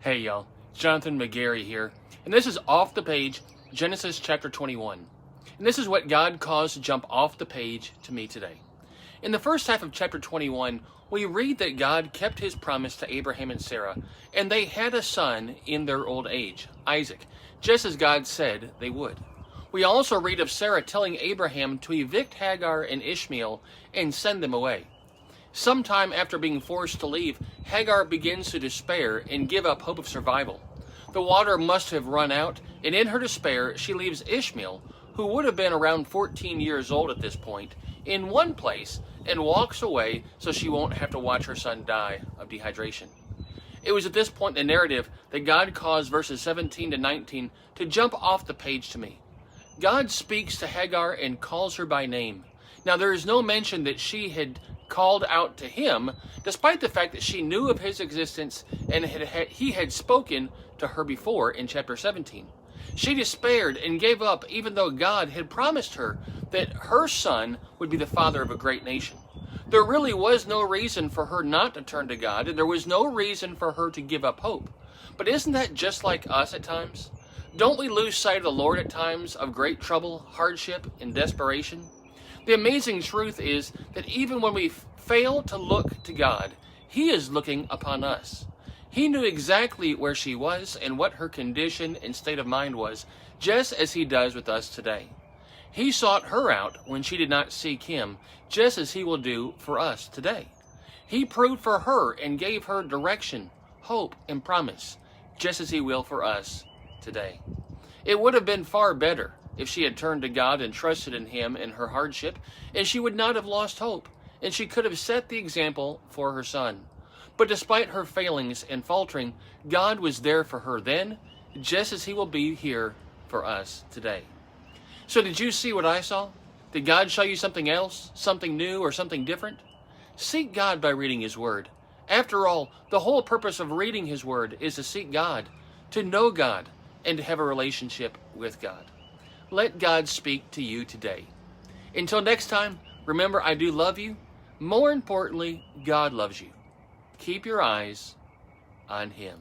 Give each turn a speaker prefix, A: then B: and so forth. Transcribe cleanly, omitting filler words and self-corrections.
A: Hey y'all, Jonathan McGarry here, and this is Off the Page, Genesis chapter 21. And this is what God caused to jump off the page to me today. In the first half of chapter 21, we read that God kept his promise to Abraham and Sarah, and they had a son in their old age, Isaac, just as God said they would. We also read of Sarah telling Abraham to evict Hagar and Ishmael and send them away. Sometime after being forced to leave, Hagar begins to despair and give up hope of survival. The water must have run out, and in her despair, she leaves Ishmael, who would have been around 14 years old at this point, in one place and walks away so she won't have to watch her son die of dehydration. It was at this point in the narrative that God caused verses 17 to 19 to jump off the page to me. God speaks to Hagar and calls her by name. Now, there is no mention that she had called out to him, despite the fact that she knew of his existence and he had spoken to her before in chapter 17. She despaired and gave up, even though God had promised her that her son would be the father of a great nation. There really was no reason for her not to turn to God, and there was no reason for her to give up hope. But isn't that just like us at times? Don't we lose sight of the Lord at times of great trouble, hardship, and desperation? The amazing truth is that even when we fail to look to God, he is looking upon us. He knew exactly where she was and what her condition and state of mind was, just as he does with us today. He sought her out when she did not seek him, just as he will do for us today. He proved for her and gave her direction, hope, and promise, just as he will for us today. It would have been far better if she had turned to God and trusted in him in her hardship, and she would not have lost hope, and she could have set the example for her son. But despite her failings and faltering, God was there for her then, just as he will be here for us today. So did you see what I saw? Did God show you something else, something new, or something different? Seek God by reading his word. After all, the whole purpose of reading his word is to seek God, to know God, and to have a relationship with God. Let God speak to you today. Until next time, remember, I do love you. More importantly, God loves you. Keep your eyes on him.